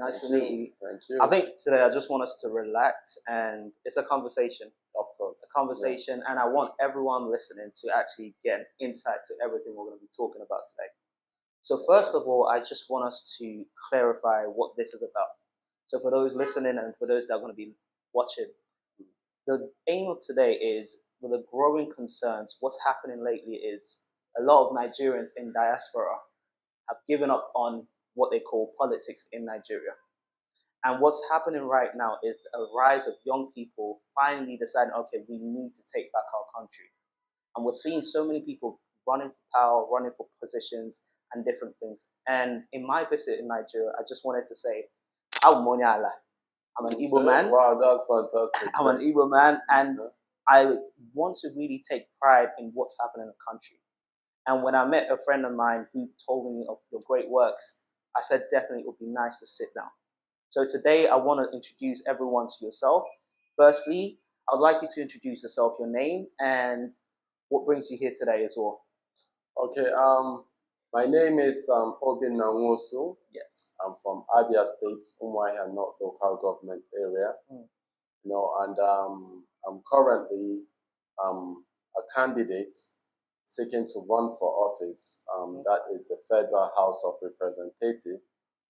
Nice to meet you. Thank you. I think today I just want us to relax, and it's a conversation. Of course. A conversation, and I want everyone listening to actually get an insight to everything we're going to be talking about today. So first of all, I just want us to clarify what this is about. So for those listening and for those that are going to be watching, the aim of today is, with the growing concerns, what's happening lately is a lot of Nigerians in diaspora have given up on what they call politics in Nigeria. And what's happening right now is a rise of young people finally deciding, okay, we need to take back our country. And we're seeing so many people running for power, running for positions and different things. And in my visit in Nigeria, I just wanted to say, I'm an Igbo man. Wow, that's fantastic. I'm an Igbo man, and I want to really take pride in what's happening in the country. And when I met a friend of mine who told me of your great works, I said definitely it would be nice to sit down. So today I want to introduce everyone to yourself. Firstly, I would like you to introduce yourself, your name, and what brings you here today as well. Okay, my name is Obinna Nwosu. Yes. I'm from Abia State, Umuahia North Local Government Area. And I'm currently a candidate seeking to run for office. That is the Federal House of Representatives,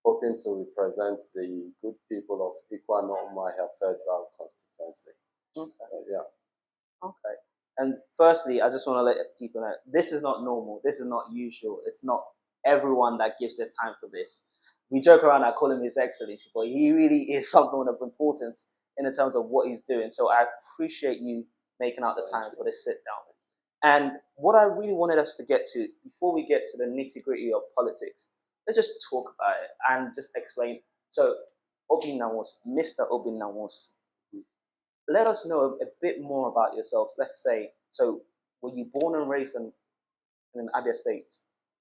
hoping to represent the good people of Ikwuano Umuahia Federal Constituency. Okay. Yeah. Okay. And firstly, I just want to let people know, this is not normal. This is not usual. It's not everyone that gives their time for this. We joke around, I call him His Excellency, but he really is something of importance in terms of what he's doing. So I appreciate you making out the time for this sit down. And what I really wanted us to get to, before we get to the nitty-gritty of politics, let's just talk about it and just explain. So, Obinna Nwosu, Mr. Obinna Nwosu, let us know a bit more about yourself. Let's say, so were you born and raised in Abia State?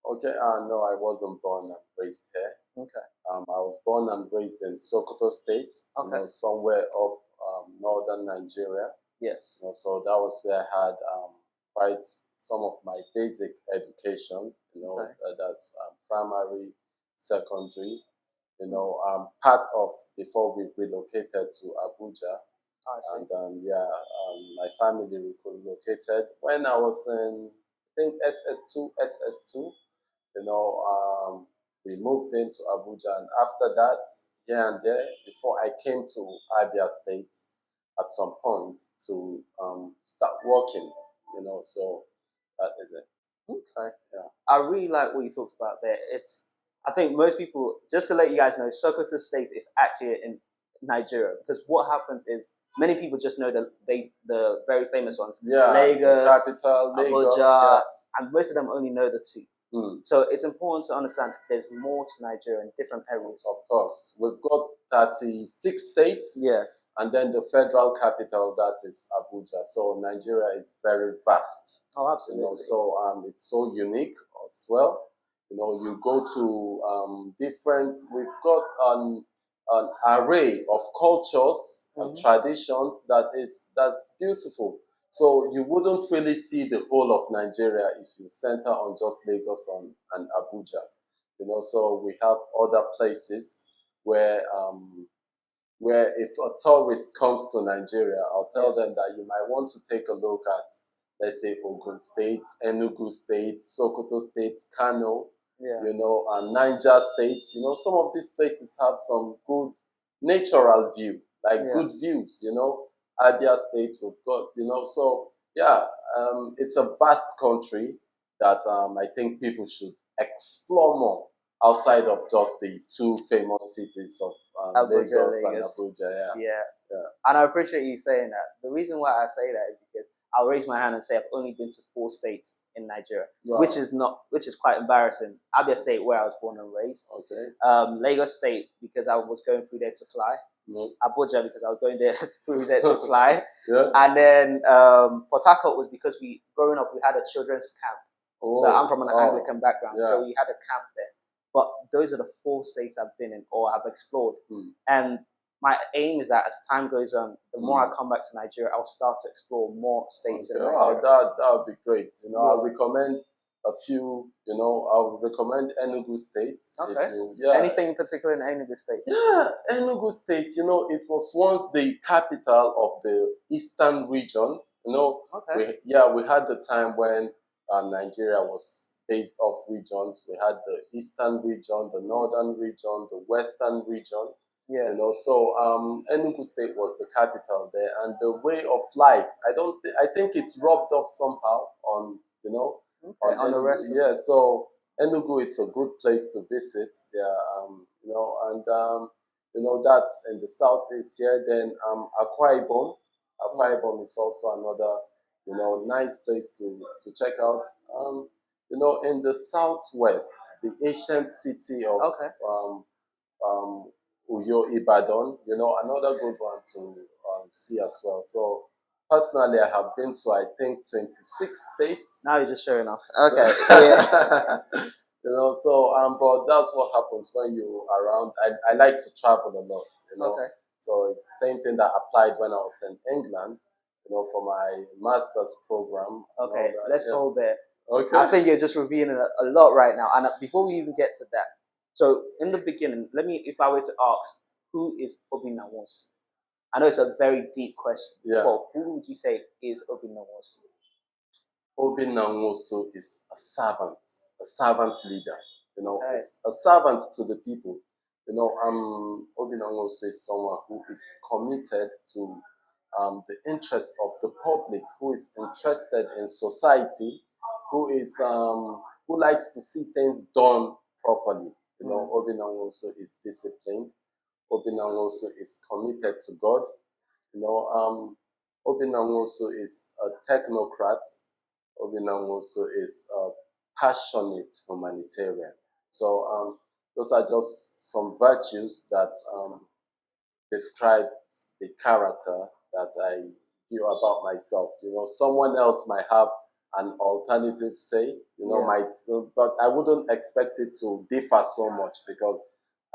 Okay, no, I wasn't born and raised here. Okay. I was born and raised in Sokoto State, okay. Somewhere up northern Nigeria. Yes. So that was where I had quite some of my basic education, okay. That's primary, secondary, part of before we relocated to Abuja. I see. And my family relocated when I was in, I think, SS2. We moved into Abuja, and after that, here and there, before I came to Abia State at some point to start working, so that is it. Okay. Yeah. I really like what you talked about there. I think most people, just to let you guys know, Sokoto State is actually in Nigeria, because what happens is many people just know the very famous ones. Yeah, Lagos, the capital, Lagos, Abuja, and most of them only know the two. So it's important to understand there's more to Nigeria in different areas. Of course. We've got 36 states. Yes. And then the federal capital, that is Abuja. So Nigeria is very vast. Oh, absolutely. It's so unique as well. You go to we've got an array of cultures and traditions that's beautiful. So you wouldn't really see the whole of Nigeria if you center on just Lagos and Abuja. So we have other places where if a tourist comes to Nigeria, I'll tell them that you might want to take a look at, let's say, Ogun State, Enugu State, Sokoto State, Kano, and Niger State. Some of these places have some good natural view, good views, Abia State, we've got, it's a vast country that I think people should explore more outside of just the two famous cities of Lagos and Abuja. Yeah. And I appreciate you saying that. The reason why I say that is because I'll raise my hand and say I've only been to 4 states in Nigeria, which is quite embarrassing. Abia State, where I was born and raised. Okay. Lagos State, because I was going through there to fly. Abuja, because I was going there through there to fly. And then Port Harcourt was because growing up we had a children's camp. So I'm from an Anglican background, so we had a camp there. But those are the 4 states I've been in or I've explored. And my aim is that as time goes on, the more I come back to Nigeria, I'll start to explore more states in Nigeria. That would be great. I recommend a few, I'll recommend Enugu State. Okay. Yeah. Anything in particular in Enugu State? Yeah, Enugu State, it was once the capital of the Eastern region. Okay. We had the time when Nigeria was based off regions. We had the Eastern region, the Northern region, the Western region. Yeah. So Enugu State was the capital there, and the way of life, I think it's rubbed off somehow on, Okay, on the rest. Yeah, so Enugu, it's a good place to visit. Yeah, and that's in the southeast here. Then Akwa Ibom. Akwa Ibom is also another, nice place to check out. In the southwest, the ancient city of Okay. Uyo Ibadan, another good one to see as well. So personally, I have been to, I think, 26 states. Now you're just showing off. Okay. So, yeah. But that's what happens when you're around. I like to travel a lot, Okay. So it's the same thing that applied when I was in England, for my master's program. Okay, let's hold there. Okay. I think you're just revealing a lot right now. And before we even get to that, so in the beginning, if I were to ask, who is Obinna Nwosu? I know it's a very deep question. Yeah. But who would you say is Obinna Nwosu? Obinna Nwosu is a servant leader, Okay. a servant to the people. Obinna Nwosu is someone who is committed to the interests of the public, who is interested in society, who likes to see things done properly. Obinna Nwosu is disciplined. Obinna Nwosu is committed to God. Obinna Nwosu is a technocrat. Obinna Nwosu is a passionate humanitarian. So those are just some virtues that describe the character that I feel about myself. Someone else might have an alternative say, but I wouldn't expect it to differ so much because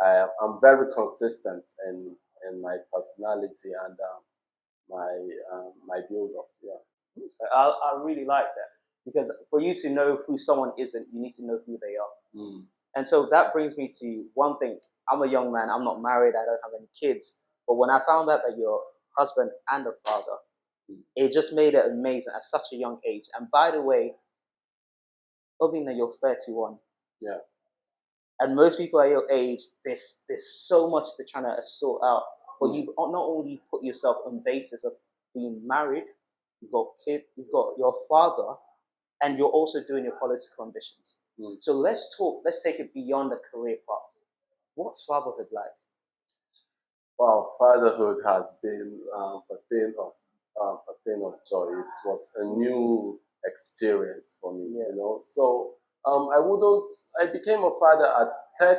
I'm very consistent in my personality and my build-up. Yeah. I really like that because for you to know who someone isn't, you need to know who they are. Mm. And so that brings me to one thing. I'm a young man. I'm not married. I don't have any kids. But when I found out that you're a husband and a father, it just made it amazing at such a young age. And by the way, Obinna, you're 31. Yeah. And most people at your age, there's so much they're trying to sort out. But you've not only put yourself on basis of being married, you've got kids, you've got your father, and you're also doing your political ambitions. So let's take it beyond the career path. What's fatherhood like? Well, fatherhood has been a thing of joy. It was a new experience for me, So I became a father at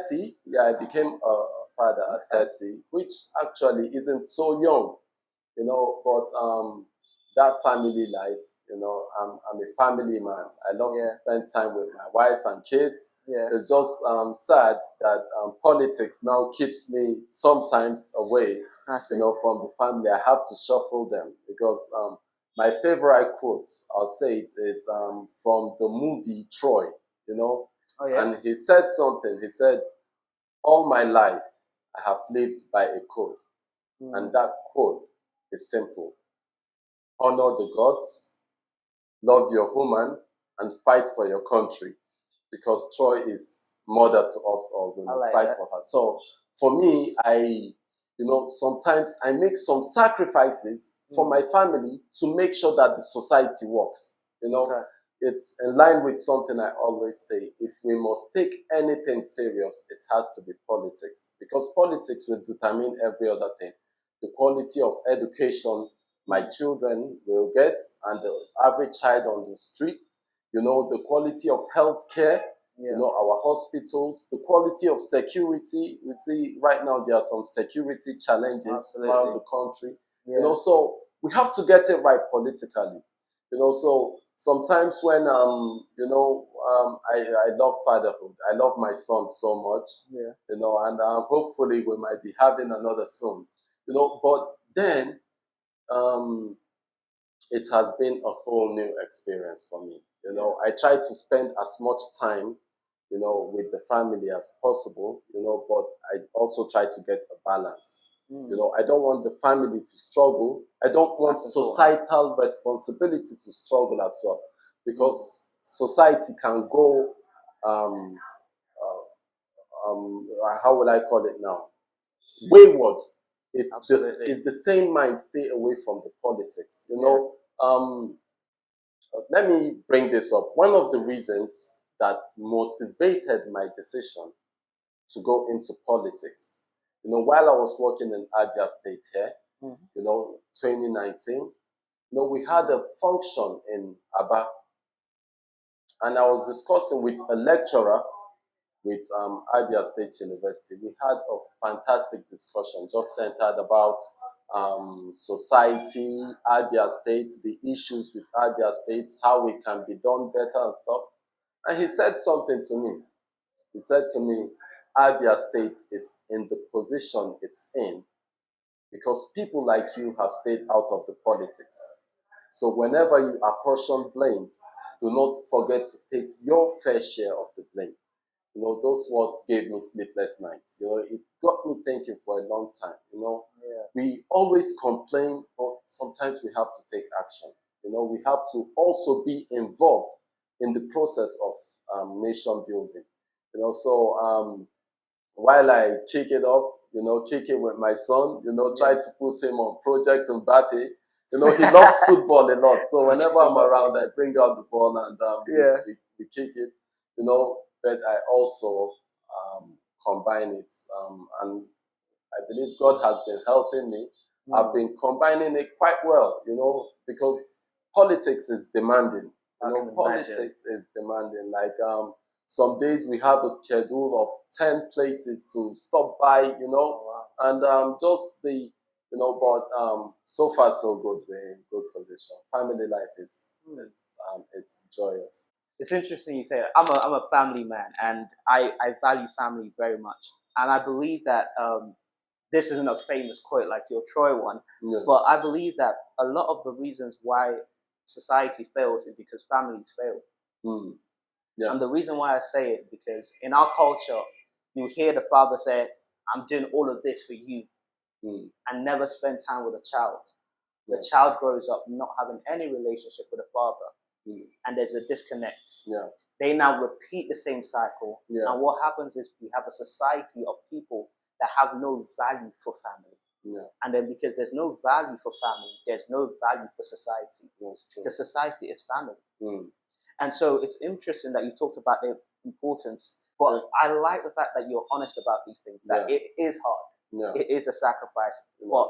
30. Yeah, I became a father at 30, which actually isn't so young, but that family life, I'm a family man. I love to spend time with my wife and kids. Yeah. It's just sad that politics now keeps me sometimes away, from the family. I have to shuffle them because my favorite quote, I'll say it, is from the movie Troy, Oh, yeah? And he said something. He said, all my life, I have lived by a code. And that code is simple. Honor the gods, love your woman, and fight for your country. Because Troy is mother to us all. We must fight for her. So for me, sometimes I make some sacrifices for my family to make sure that the society works. It's in line with something I always say. If we must take anything serious, it has to be politics. Because politics will determine every other thing. The quality of education my children will get and the average child on the street, the quality of health care, our hospitals, the quality of security. We see right now there are some security challenges around the country. So we have to get it right politically. So sometimes when I love fatherhood. I love my son so much. And hopefully we might be having another soon. But then it has been a whole new experience for me. You know, I try to spend as much time, you know, with the family as possible, you know, but I also try to get a balance. You know, I don't want the family to struggle. I don't want societal responsibility to struggle as well, because society can go, um, how will I call it now? Wayward if if the same mind stay away from the politics. You know, let me bring this up. One of the reasons that motivated my decision to go into politics, you know, while I was working in Abia State here, you know, 2019, you know, we had a function in Abia, and I was discussing with a lecturer with Abia State University. We had a fantastic discussion just centered about society, Abia State, the issues with Abia State, how it can be done better and stuff. And he said something to me. He said to me, Abia State is in the position it's in because people like you have stayed out of the politics. So whenever you apportion blames, do not forget to take your fair share of the blame. You know, those words gave me sleepless nights. You know, it got me thinking for a long time. You know, we always complain, but sometimes we have to take action. You know, we have to also be involved in the process of nation building. You know, so while I kick it off, you know, kick it with my son, you know, try to put him on Project Mbappe. You know, he loves football a lot. So whenever I'm around, I bring out the ball and we kick it. You know, but I also combine it. And I believe God has been helping me. I've been combining it quite well, you know, because politics is demanding. You know, politics is demanding. Like some days we have a schedule of 10 places to stop by, you know, and just the, you know, but so far so good. We're in good position. Family life is it's joyous. It's interesting you say that. I'm a family man, and I value family very much. And I believe that this isn't a famous quote like your Troy one, but I believe that a lot of the reasons why society fails is because families fail. And the reason why I say it, because in our culture, you hear the father say, I'm doing all of this for you, and never spend time with a child. The child grows up not having any relationship with a father. And there's a disconnect. They now repeat the same cycle. And what happens is we have a society of people that have no value for family. And then because there's no value for family, there's no value for society. The society is family. And so it's interesting that you talked about the importance, but I like the fact that you're honest about these things, that it is hard. It is a sacrifice, but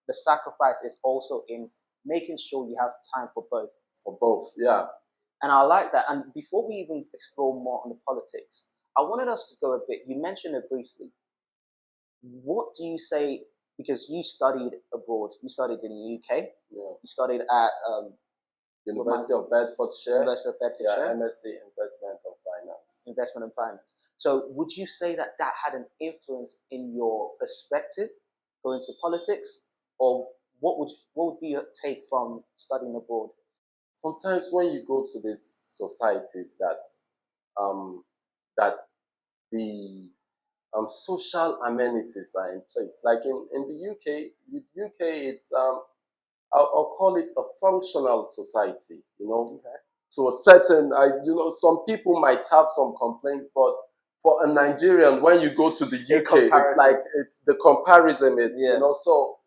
the sacrifice is also in making sure you have time for both. And I like that. And before we even explore more on the politics, I wanted us to go a bit, you mentioned it briefly. What do you say, because you studied abroad, you studied in the UK, you studied at University of Bedfordshire, MSc Investment and Finance. So would you say that that had an influence in your perspective going to politics, or what would be your take from studying abroad? Sometimes when you go to these societies that that the social amenities are in place, like in the UK, it's I'll call it a functional society, you know. To a certain, you know, some people might have some complaints, but for a Nigerian, when you go to the UK, it's like the comparison is, you know, so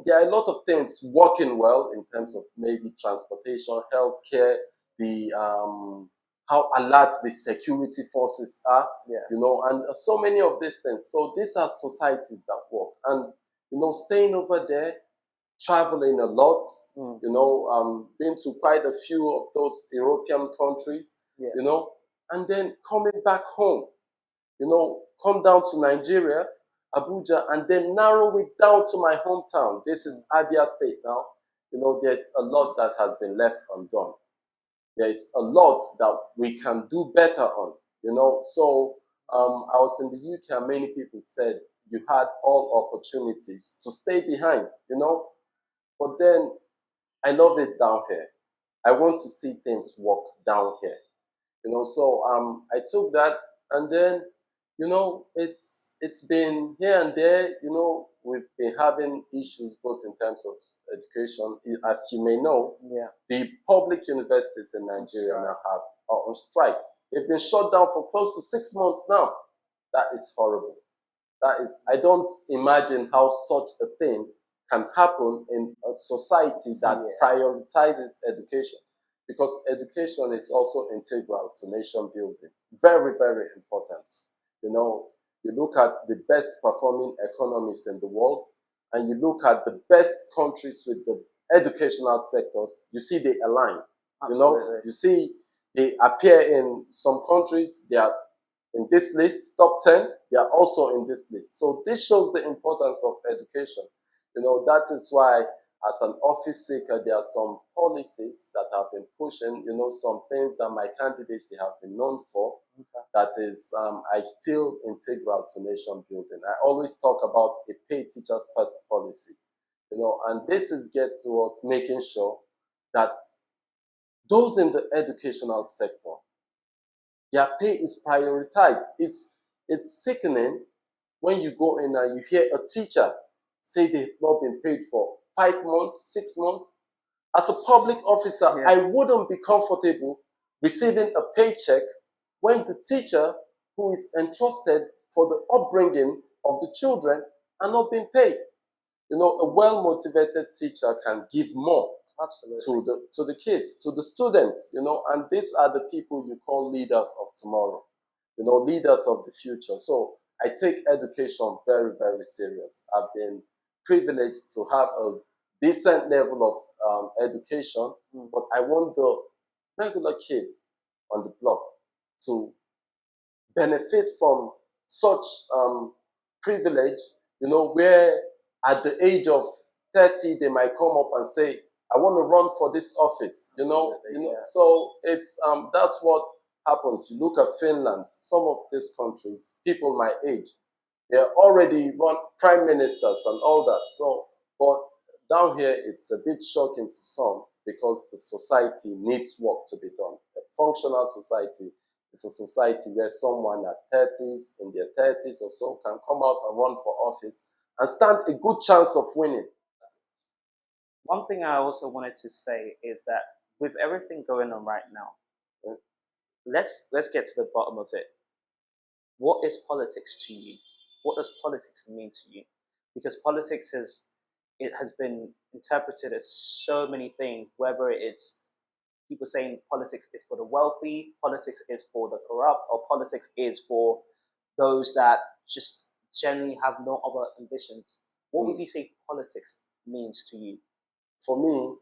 there are a lot of things working well in terms of maybe transportation, healthcare, the how alert the security forces are, you know, and so many of these things. So these are societies that work, and you know, staying over there, traveling a lot, you know, been to quite a few of those European countries, you know, and then coming back home, you know, come down to Nigeria, Abuja, and then narrow it down to my hometown. This is Abia State now. You know, there's a lot that has been left undone. There's a lot that we can do better on, you know. So I was in the UK, and many people said you had all opportunities to stay behind, you know. But then I love it down here. I want to see things work down here. So I took that, and then it's been here and there. We've been having issues both in terms of education. As you may know, Yeah. the public universities in Nigeria now are on strike. They've been shut down for close to 6 months now. That is horrible. I don't imagine how such a thing can happen in a society that prioritizes education, because education is also integral to nation building. Very, very important. You look at the best performing economies in the world, and you look at the best countries with the educational sectors, you see they align. Absolutely. You see they appear in some countries, they are in this list, top 10, they are also in this list. So this shows the importance of education. That is why, as an office seeker, there are some policies that have been pushing, some things that my candidacy have been known for, that is, I feel, integral to nation building. I always talk about a pay teachers first policy, and this is get towards making sure that those in the educational sector, their pay is prioritized. It's sickening when you go in and you hear a teacher say they've not been paid for 5 months, 6 months. As a public officer, I wouldn't be comfortable receiving a paycheck when the teacher who is entrusted for the upbringing of the children are not being paid. A well-motivated teacher can give more to the kids, to the students, and these are the people you call leaders of tomorrow, leaders of the future. So I take education very, very serious. I've been privileged to have a decent level of education, but I want the regular kid on the block to benefit from such privilege, where at the age of 30, they might come up and say, I want to run for this office, So it's that's what happens. You look at Finland, some of these countries, people my age, they're already run prime ministers and all that. So, but down here, it's a bit shocking to some, because the society needs work to be done. A functional society is a society where someone at 30s, in their 30s or so, can come out and run for office and stand a good chance of winning. One thing I also wanted to say is that with everything going on right now, let's get to the bottom of it. What is politics to you? What does politics mean to you? Because politics has been interpreted as so many things, whether it's people saying politics is for the wealthy, politics is for the corrupt, or politics is for those that just generally have no other ambitions. What would you say politics means to you? For me,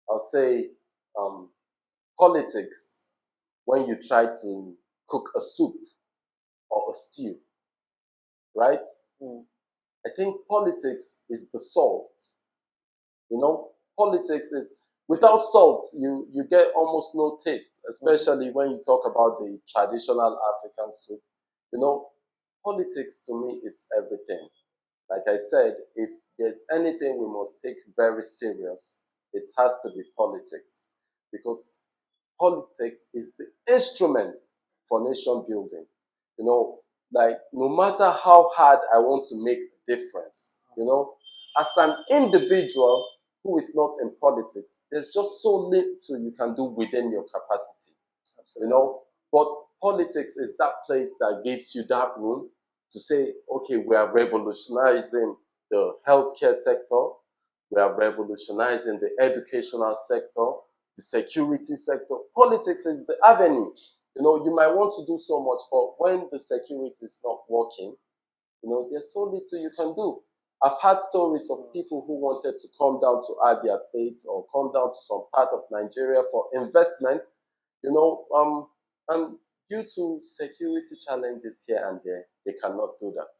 I'll say politics, when you try to cook a soup or a stew, right? I think politics is the salt. Politics is, without salt, you get almost no taste, especially when you talk about the traditional African soup. Politics to me is everything. Like I said, if there's anything we must take very serious, it has to be politics, because politics is the instrument for nation building. Like, no matter how hard I want to make a difference, as an individual who is not in politics, there's just so little you can do within your capacity. But politics is that place that gives you that room to say, okay, we are revolutionizing the healthcare sector, we are revolutionizing the educational sector, the security sector. Politics is the avenue. You might want to do so much, but when the security is not working, there's so little you can do. I've had stories of people who wanted to come down to Abia State or come down to some part of Nigeria for investment, and due to security challenges here and there, they cannot do that.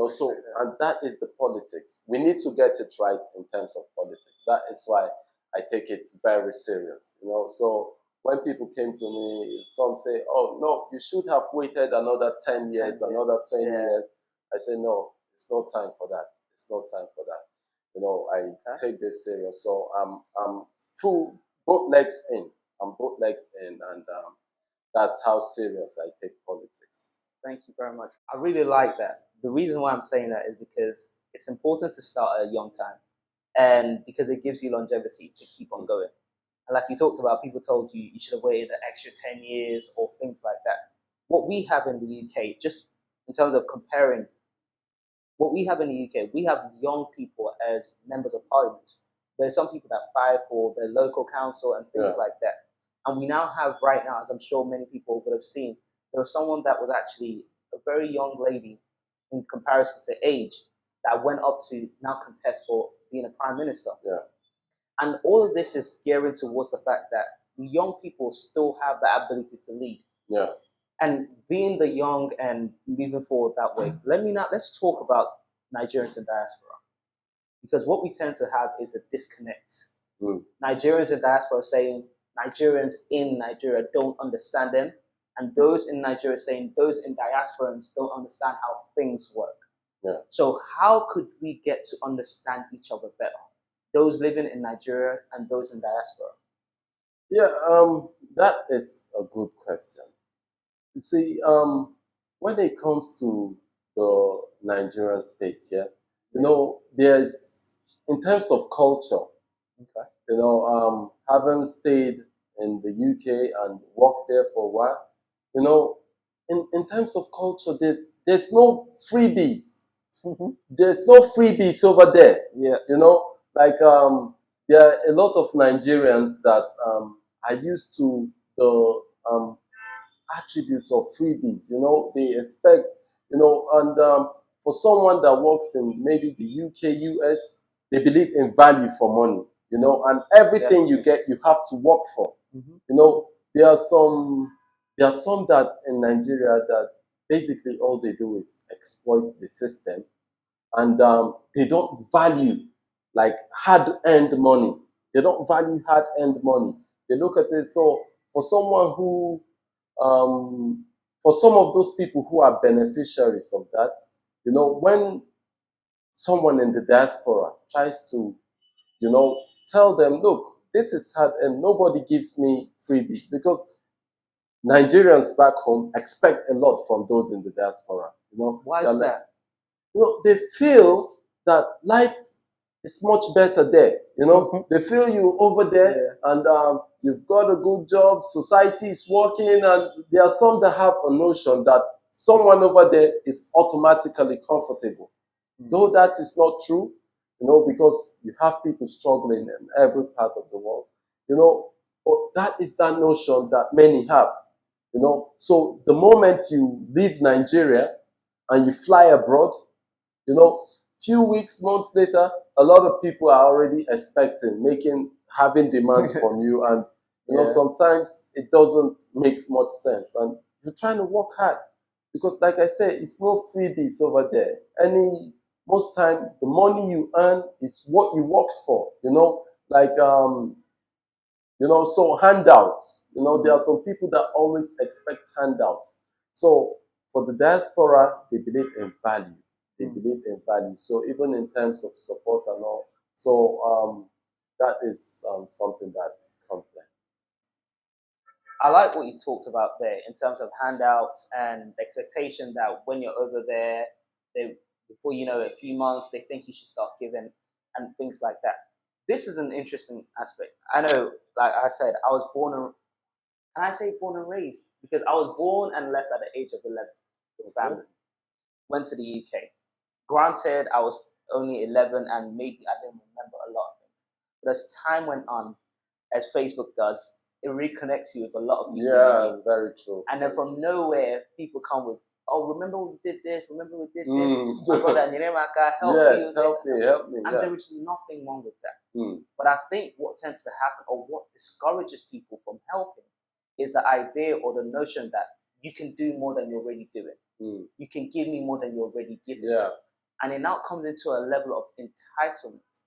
So, and that is the politics. We need to get it right in terms of politics. That is why I take it very serious. So when people came to me, some say, oh, no, you should have waited another 10 years, another 20 years. I say, no, it's no time for that. It's no time for that. I take this serious. So I'm full, both legs in. I'm both legs in, and that's how serious I take politics. Thank you very much. I really like that. The reason why I'm saying that is because it's important to start at a young time, and because it gives you longevity to keep on going. And like you talked about, people told you you should have waited an extra 10 years or things like that. What we have in the UK, just in terms of comparing, what we have in the UK, we have young people as members of parliament. There's some people that fight for their local council and things like that. And we now have right now, as I'm sure many people would have seen, there was someone that was actually a very young lady in comparison to age that went up to now contest for being a prime minister. Yeah. And all of this is gearing towards the fact that young people still have the ability to lead. Yeah. And being the young and moving forward that way, let's talk about Nigerians in diaspora. Because what we tend to have is a disconnect. Nigerians in diaspora saying Nigerians in Nigeria don't understand them, and those in Nigeria saying those in diasporans don't understand how things work. Yeah. So how could we get to understand each other better? Those living in Nigeria and those in diaspora. Yeah, that is a good question. You see, when it comes to the Nigerian space, there's, in terms of culture, having stayed in the UK and worked there for a while, in terms of culture, there's no freebies. There's no freebies over there. Yeah. There are a lot of Nigerians that are used to the attributes of freebies. They expect, and for someone that works in maybe the UK, US, they believe in value for money, and everything you get, you have to work for. There are some that in Nigeria that basically all they do is exploit the system, and they don't value like hard-earned money. They don't value hard-earned money. They look at it. So for someone who for some of those people who are beneficiaries of that, when someone in the diaspora tries to, tell them, look, this is hard and nobody gives me freebie, because Nigerians back home expect a lot from those in the diaspora. Why is that? They feel that life is much better there. They feel you over there, and you've got a good job, society is working, and there are some that have a notion that someone over there is automatically comfortable. Though that is not true, because you have people struggling in every part of the world, but that is that notion that many have, So the moment you leave Nigeria and you fly abroad, few weeks, months later, a lot of people are already having demands from you, and sometimes it doesn't make much sense, and you're trying to work hard, because like I said, it's no freebies over there. Most time the money you earn is what you worked for, so handouts, there are some people that always expect handouts. So for the diaspora, they believe in value. They believe in value. So even in terms of support and all, so that is something that comes there. I like what you talked about there in terms of handouts and expectation that when you're over there, before you know it, a few months, they think you should start giving and things like that. This is an interesting aspect. I know, like I said, I was born and raised, because I was born and left at the age of 11 with family. Went to the UK. Granted, I was only 11 and maybe I didn't remember a lot of things. But as time went on, as Facebook does, it reconnects you with a lot of people. Yeah, very true. And then from nowhere, people come with, oh, remember we did this, remember we did this. My brother, help me. And there is nothing wrong with that. But I think what tends to happen, or what discourages people from helping, is the idea or the notion that you can do more than you're already doing. You can give me more than you're already giving. Yeah. And it now comes into a level of entitlement,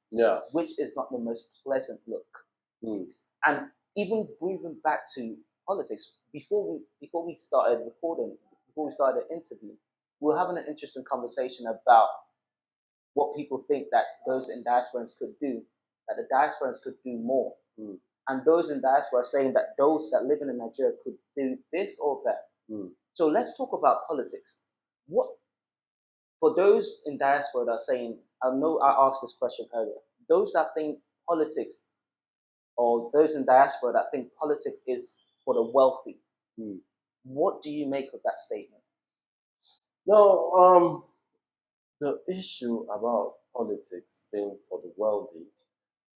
which is not the most pleasant look. And even moving back to politics, before we started recording, before we started the interview, we were having an interesting conversation about what people think that those in diasporans could do, that the diasporans could do more. And those in diaspora are saying that those that live in Nigeria could do this or that. So let's talk about politics. What, for those in diaspora that are saying, I know I asked this question earlier, those that think politics, or those in diaspora that think politics is for the wealthy, what do you make of that statement? No, the issue about politics being for the wealthy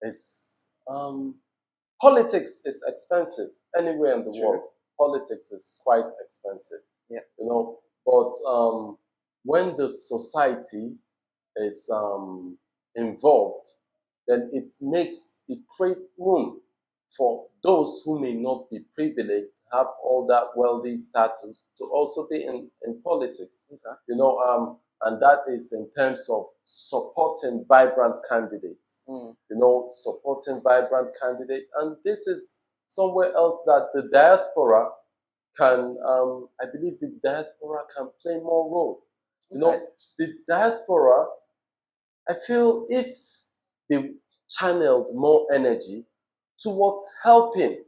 is politics is expensive anywhere in the world. Politics is quite expensive. Yeah. You know, but when the society is involved, then it creates room for those who may not be privileged, have all that wealthy status, to also be in politics. Okay. You know, and that is in terms of supporting vibrant candidates. You know, supporting vibrant candidates, and this is somewhere else that the diaspora can, I believe the diaspora can play more role. You know, the diaspora, I feel if they channeled more energy towards helping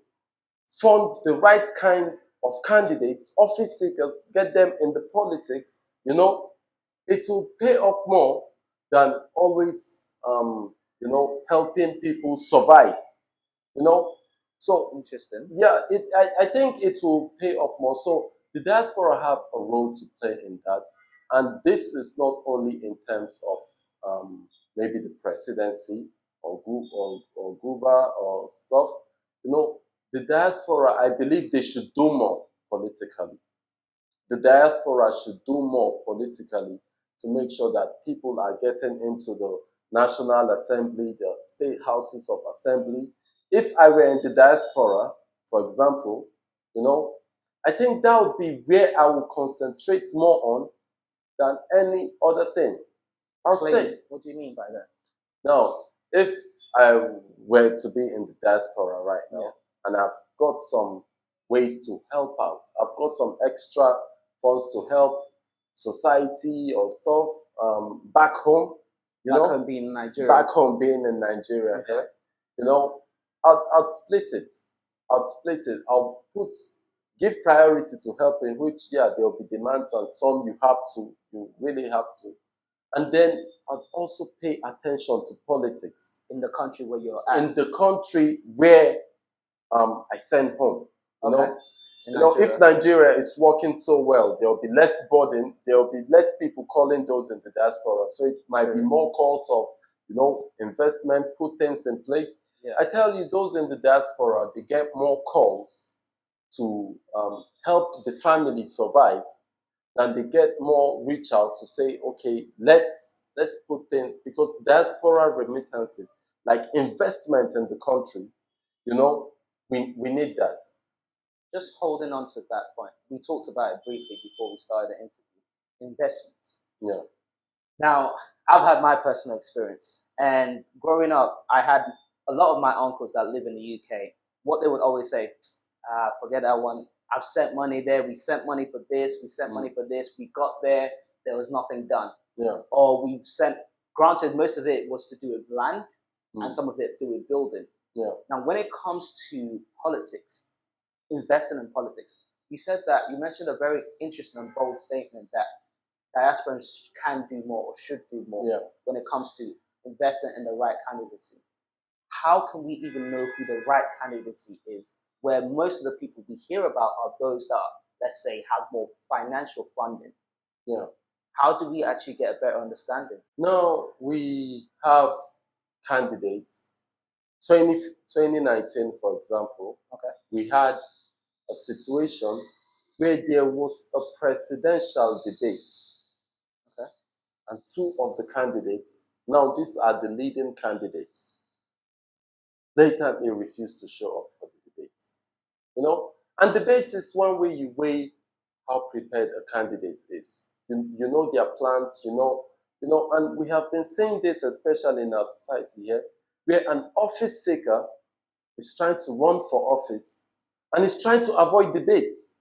fund the right kind of candidates, office seekers, get them in the politics, you know, it will pay off more than always, you know, helping people survive, you know. So interesting. Yeah, I think it will pay off more. So the diaspora have a role to play in that, and this is not only in terms of maybe the presidency or Guba or stuff. You know, the diaspora, I believe they should do more politically. The diaspora should do more politically to make sure that people are getting into the National Assembly, the state houses of assembly. If I were in the diaspora, for example, you know, I think that would be where I would concentrate more on than any other thing. I'll say. What do you mean by that? Now, if I were to be in the diaspora right now, and I've got some ways to help out, I've got some extra funds to help society or stuff back home, back home being in Nigeria. Back home being in Nigeria, you know, I'll split it. I'll give priority to helping, which, there will be demands on some you really have to. And then I'd also pay attention to politics. In the country where you're at. In the country where I send home. You know, if Nigeria is working so well, there will be less burden, there will be less people calling those in the diaspora. So it might be more calls of, you know, investment, put things in place. I tell you, those in the diaspora, they get more calls to help the family survive, and they get more reach out to say, okay, let's put things, because diaspora remittances, like investment in the country, you know, we need that. Just holding on to that point, we talked about it briefly before we started the interview. Investments. Yeah. Now, I've had my personal experience, and growing up, I had a lot of my uncles that live in the UK. What they would always say, forget that one. I've sent money there. We sent money for this. We sent money for this. We got there. There was nothing done. Yeah. Or we've sent. Granted, most of it was to do with land, and some of it to do with building. Yeah. Now, when it comes to politics, investing in politics, you mentioned a very interesting and bold statement that diasporans can do more or should do more when it comes to investing in the right candidacy. How can we even know who the right candidacy is, where most of the people we hear about are those that, let's say, have more financial funding? Yeah. How do we actually get a better understanding? No, we have candidates. 2019, for example, we had a situation where there was a presidential debate. And two of the candidates, now these are the leading candidates, blatantly refused to show up for the debate. You know, and debate is one way you weigh how prepared a candidate is. You know their plans, you know, and we have been saying this, especially in our society here, where an office seeker is trying to run for office and is trying to avoid debates.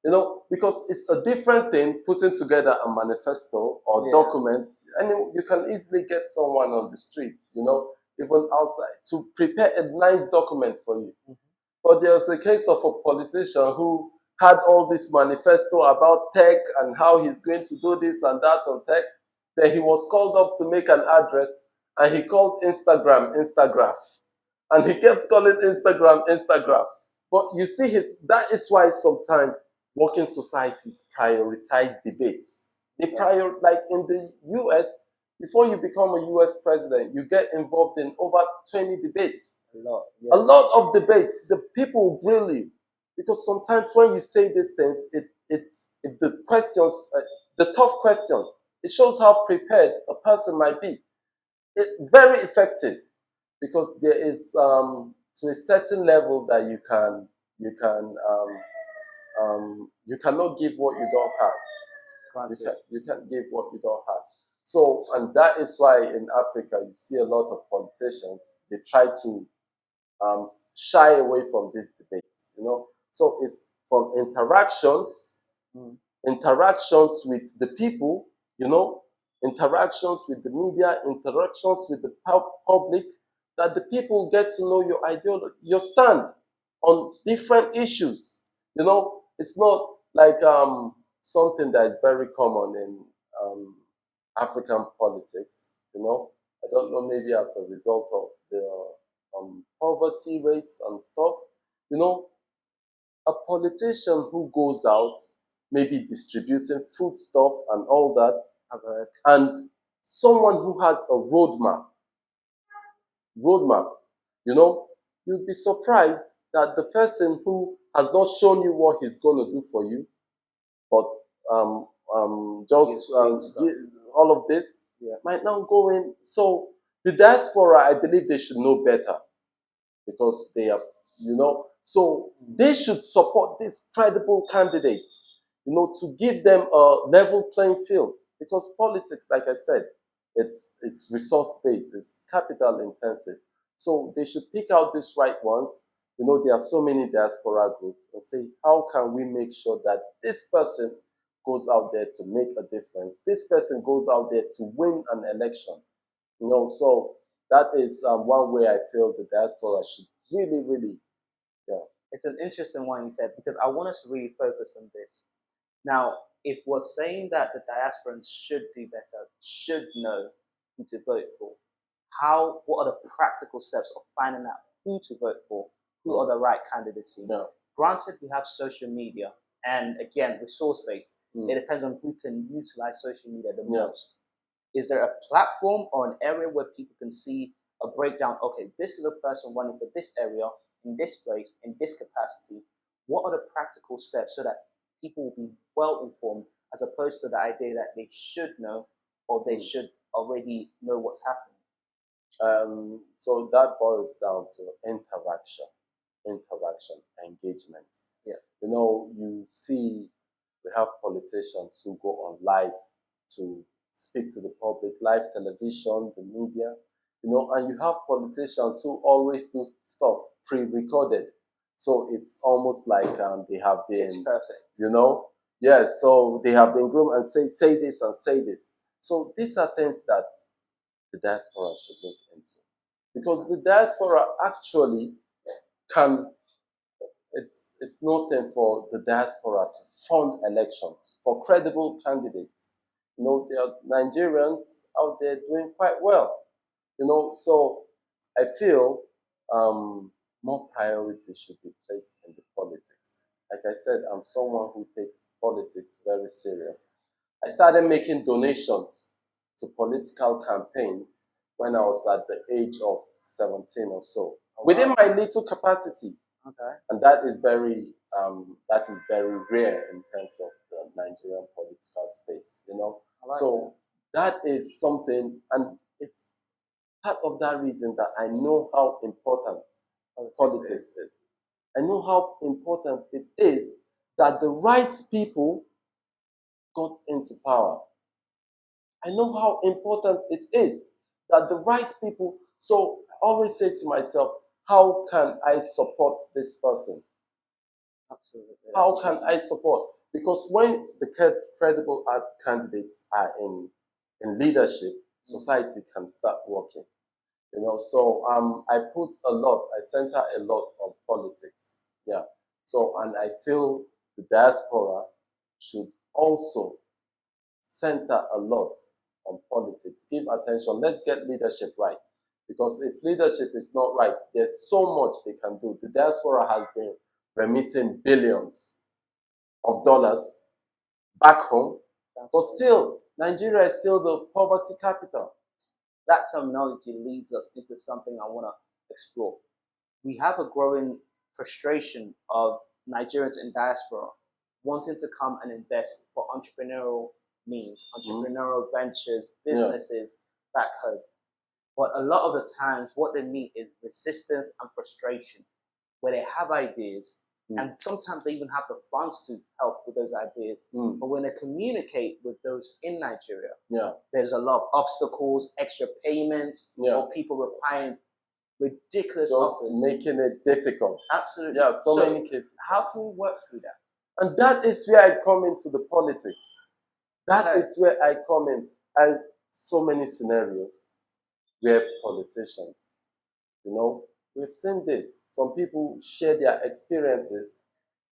Because it's a different thing putting together a manifesto or documents, and you can easily get someone on the street, even outside, to prepare a nice document for you. But there's a case of a politician who had all this manifesto about tech and how he's going to do this and that on tech. Then he was called up to make an address, and he called Instagram, Instagraph. And he kept calling Instagram, Instagram. But you see, that is why sometimes working societies prioritize debates. They like in the US, before you become a US president, you get involved in over 20 debates. A lot. Yes. A lot of debates. The people grill you. Because sometimes when you say these things, if the questions, the tough questions, it shows how prepared a person might be. Very effective, because there is to a certain level that you cannot give what you don't have. You can't give what you don't have. So, and that is why in Africa you see a lot of politicians, they try to shy away from these debates, So it's from interactions with the people, interactions with the media, interactions with the public, that the people get to know your ideology, your stand on different issues. It's not like something that is very common in African politics. I don't know, maybe as a result of the poverty rates and stuff. A politician who goes out, maybe distributing foodstuff and all that, and someone who has a roadmap, you'd be surprised that the person who has not shown you what he's going to do for you, but all of this, might now go in. So the diaspora, I believe they should know better, because they have, so they should support these credible candidates, to give them a level playing field. Because politics, like I said, it's resource-based, it's capital intensive. So they should pick out these right ones. There are so many diaspora groups, and say, how can we make sure that this person goes out there to make a difference? This person goes out there to win an election. So that is one way I feel the diaspora should really, really, It's an interesting one you said, because I want us to really focus on this. Now, if we're saying that the diasporans should do better, should know who to vote for, what are the practical steps of finding out who to vote for, who are the right candidates? Granted, we have social media, and again, resource-based. It depends on who can utilize social media the most. Is there a platform or an area where people can see a breakdown? Okay, this is a person running for this area, in this place, in this capacity. What are the practical steps so that people will be well informed, as opposed to the idea that they should know or they should already know what's happening? So that boils down to interaction, engagement. You see, we have politicians who go on live to speak to the public, live television, the media, and you have politicians who always do stuff pre-recorded. So it's almost like they have been, it's perfect. Yes, so they have been groomed and say this and say this. So these are things that the diaspora should look into. Because the diaspora actually it's nothing for the diaspora to fund elections for credible candidates. There are Nigerians out there doing quite well. So I feel more priority should be placed in the politics. Like I said, I'm someone who takes politics very serious. I started making donations to political campaigns when I was at the age of 17 or so, within my little capacity. Okay. And that is very rare in terms of the Nigerian political space, So that is something, and it's part of that reason that I know how important politics is. I know how important it is that the right people got into power. I know how important it is that the right people, so I always say to myself, how can I support this person? Absolutely. How can I support? Because when the credible candidates are in leadership, society can start working. So I put a lot, I center a lot on politics. Yeah. So, and I feel the diaspora should also center a lot on politics. Give attention. Let's get leadership right. Because if leadership is not right, there's so much they can do. The diaspora has been remitting billions of dollars back home, but still, Nigeria is still the poverty capital. That terminology leads us into something I want to explore. We have a growing frustration of Nigerians in diaspora wanting to come and invest for entrepreneurial means, entrepreneurial ventures, businesses back home. But a lot of the times, what they meet is resistance and frustration, where they have ideas, and sometimes they even have the funds to help with those ideas. But when they communicate with those in Nigeria, there's a lot of obstacles, extra payments, or people requiring ridiculous offers. Making it difficult. Absolutely. Yeah, so many cases. How can we work through that? And that is where I come into the politics. That is where I come in. So many scenarios where politicians, we've seen this. Some people share their experiences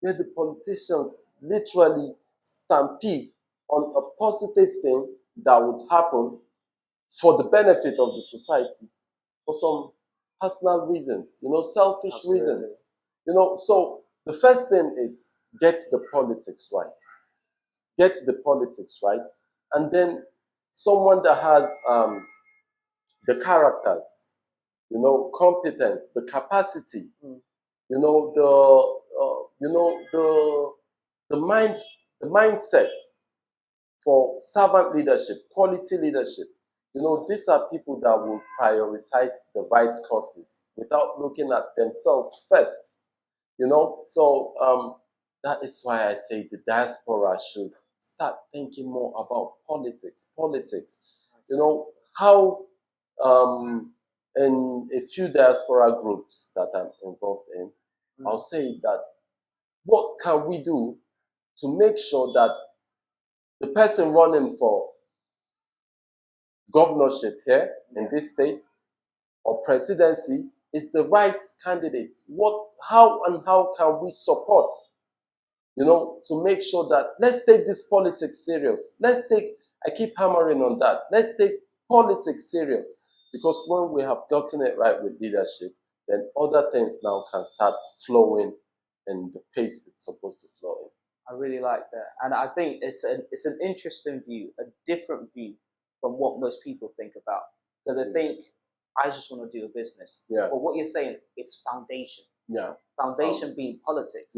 where the politicians literally stampede on a positive thing that would happen for the benefit of the society for some personal reasons, selfish reasons. So the first thing is get the politics right. Get the politics right. And then someone that has the characters, competence, the capacity, the mindset for servant leadership, quality leadership. These are people that will prioritize the right causes without looking at themselves first. So that is why I say the diaspora should start thinking more about politics. How in a few diaspora groups that I'm involved in, I'll say that what can we do to make sure that the person running for governorship here in this state or presidency is the right candidate? How can we support, to make sure that let's take this politics serious. I keep hammering on that. Let's take politics serious, because when we have gotten it right with leadership, then other things now can start flowing in the pace it's supposed to flow in. I really like that, and I think it's an interesting view, a different view from what most people think about. Because I think I just want to do a business. But what you're saying, it's foundation. Foundation being politics.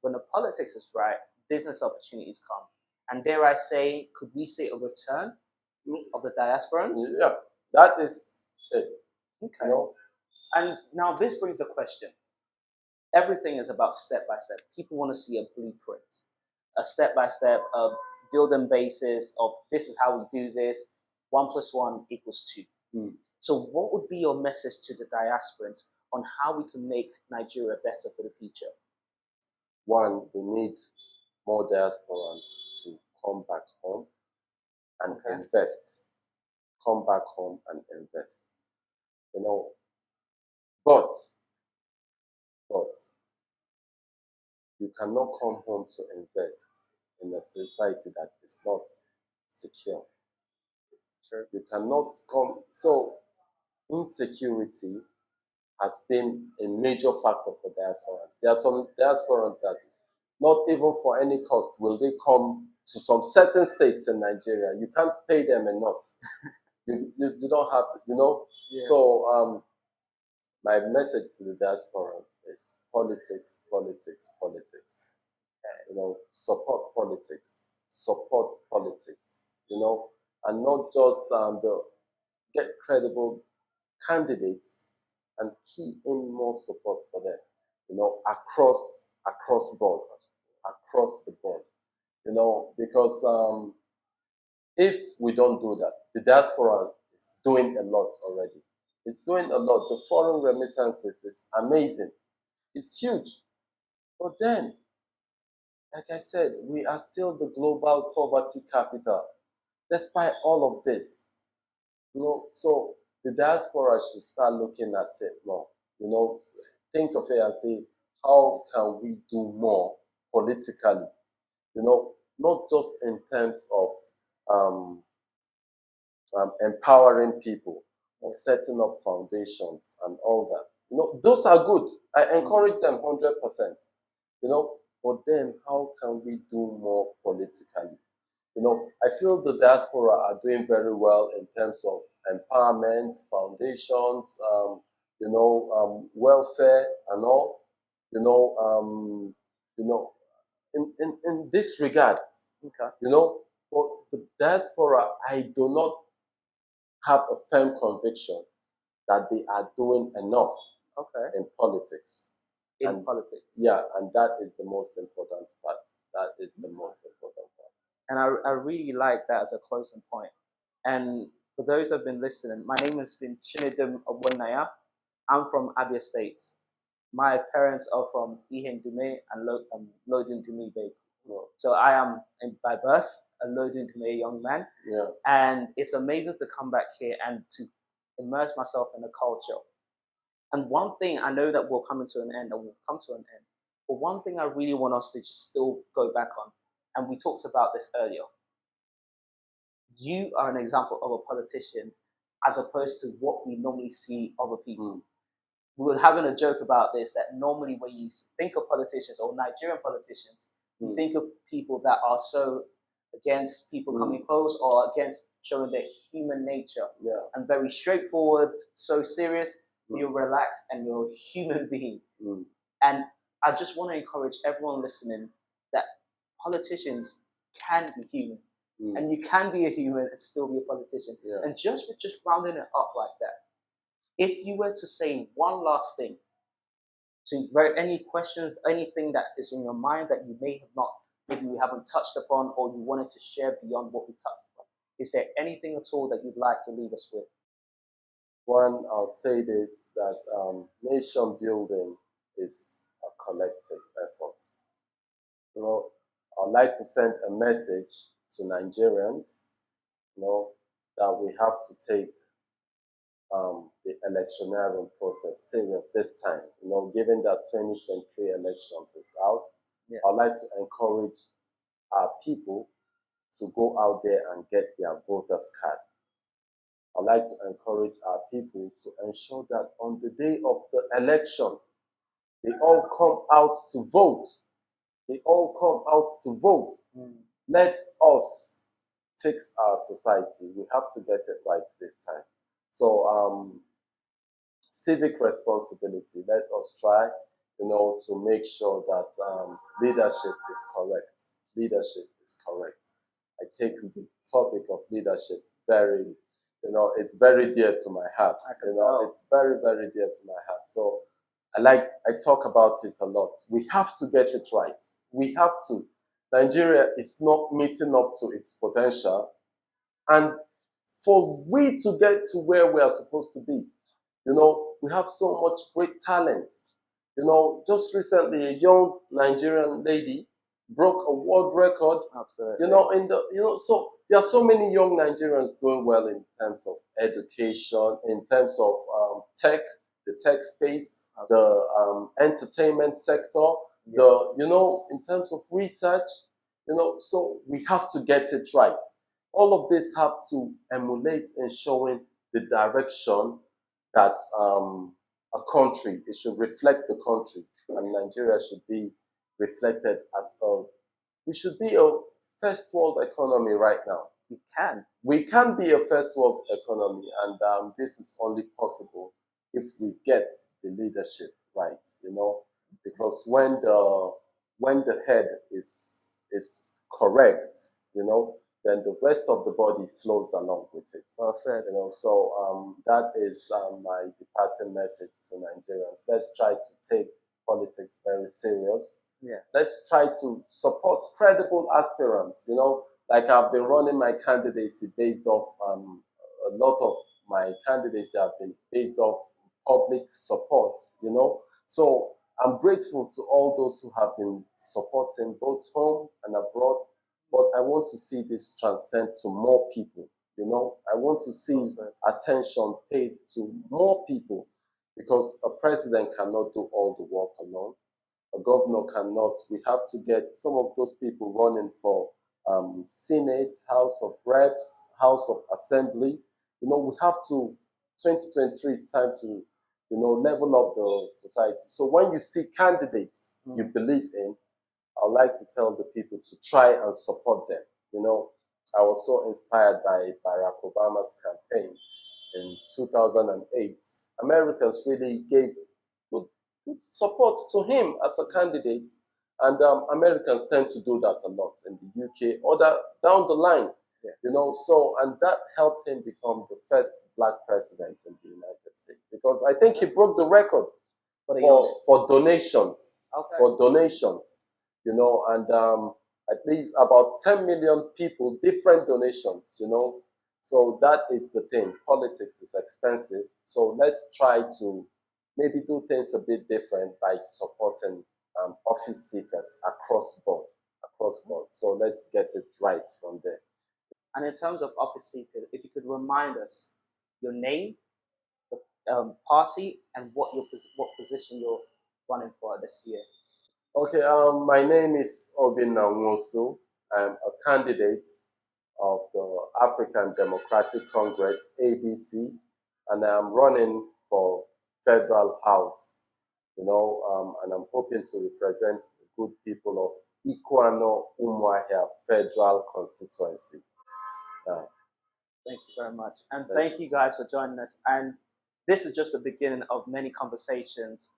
When the politics is right, business opportunities come. And dare I say, could we say a return of the diasporans? Yeah, that is it. Okay. And now this brings the question. Everything is about step by step. People want to see a blueprint, a step by step, a building basis of this is how we do this. 1 + 1 = 2. So what would be your message to the diasporans on how we can make Nigeria better for the future? One, we need more diasporans to come back home and invest. Come back home and invest. But you cannot come home to invest in a society that is not secure. You cannot come. So insecurity has been a major factor for diasporans. There are some diasporans that not even for any cost will they come to some certain states in Nigeria. You can't pay them enough. you don't have, So my message to the diasporans is politics. Support politics. Support politics. And not just get credible candidates and key in more support for them. Across the board. Because if we don't do that, the diaspora is doing a lot already. It's doing a lot. The foreign remittances is amazing. It's huge. But then like I said, we are still the global poverty capital, despite all of this. So the diaspora should start looking at it more. Think of it and say, how can we do more politically? Not just in terms of um, empowering people or setting up foundations and all that. Those are good. I encourage them 100%. But then how can we do more politically? I feel the diaspora are doing very well in terms of empowerment, foundations, welfare and all. You know, um, you know, in this regard, Okay. but the diaspora, I do not have a firm conviction that they are doing enough Okay. in politics. In politics. Yeah, and that is the most important part. That is the most important part. And I really like that as a closing point. And for those that have been listening, my name has been Chinedum Umuahia. I'm from Abia State. My parents are from Ihendume and Lodun Dume Bay. So I am, by birth, a Lodun Dume young man. Yeah. And it's amazing to come back here and to immerse myself in the culture. And one thing I know that will come to an end, or will come to an end, but one thing I really want us to just still go back on, and we talked about this earlier. You are an example of a politician as opposed to what we normally see other people. We were having a joke about this, that normally when you think of politicians or Nigerian politicians, you think of people that are so against people coming close or against showing their human nature. Yeah. And very straightforward, so serious, you're relaxed and you're a human being. And I just want to encourage everyone listening that politicians can be human. And you can be a human and still be a politician. Yeah. And just rounding it up like that, if you were to say one last thing, any questions, anything that is in your mind that you may have not, maybe we haven't touched upon, or you wanted to share beyond what we touched upon, is there anything at all that you'd like to leave us with? One, I'll say this, that nation building is a collective effort. I'd like to send a message to Nigerians, that we have to take the electioneering process serious this time. Given that 2023 elections is out, I'd like to encourage our people to go out there and get their voters card. I'd like to encourage our people to ensure that on the day of the election, they all come out to vote. They all come out to vote. Let us fix our society. We have to get it right this time. So, civic responsibility. Let us try, to make sure that leadership is correct. Leadership is correct. I take the topic of leadership very, it's very dear to my heart. It's very, very dear to my heart. So I talk about it a lot. We have to get it right. We have to. Nigeria is not meeting up to its potential. And for we to get to where we are supposed to be, we have so much great talent. Just recently, a young Nigerian lady broke a world record. Absolutely. So there are so many young Nigerians doing well in terms of education, in terms of tech, the tech space, the entertainment sector, in terms of research, so we have to get it right. All of this have to emulate in showing the direction that a country, it should reflect the country, and Nigeria should be reflected as we should be a first world economy right now. We can be a first world economy, and this is only possible if we get the leadership right, because when the head is correct, then the rest of the body flows along with it. Well said. So that is my departing message to Nigerians. Let's try to take politics very serious. Yes. Let's try to support credible aspirants. Like I've been running my candidacy based off a lot of my candidacy have been based off public support. So I'm grateful to all those who have been supporting both home and abroad, but I want to see this transcend to more people. You know, I want to see attention paid to more people, because a president cannot do all the work alone. A governor cannot. We have to get some of those people running for Senate, House of Reps, House of Assembly. You know, we have to, 2023 is time to, level up the society. So when you see candidates you believe in, I would like to tell the people to try and support them. You know, I was so inspired by Barack Obama's campaign in 2008. Americans really gave good, good support to him as a candidate, and Americans tend to do that a lot in the UK or down the line. You know, so, and that helped him become the first black president in the United States, because I think he broke the record for donations. For donations, you know, and at least about 10 million people, different donations, you know. So that is the thing. Politics is expensive. So let's try to maybe do things a bit different by supporting office seekers across board. Across board. So let's get it right from there. And in terms of office seekers, if you could remind us your name, the party, and what position you're running for this year. Okay, my name is Obinna Nwosu. I'm a candidate of the African Democratic Congress, ADC, and I'm running for Federal House, you know, and I'm hoping to represent the good people of Ikwuano, Umuahia Federal Constituency. Thank you very much. And thank you guys for joining us. And this is just the beginning of many conversations.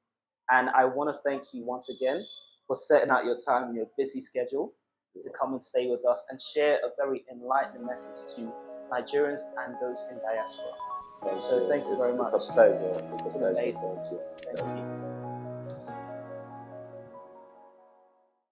And I want to thank you once again for setting out your time in your busy schedule to come and stay with us and share a very enlightening message to Nigerians and those in diaspora. So thank you very much. It's a pleasure. It's a pleasure. Thank you. Thank you.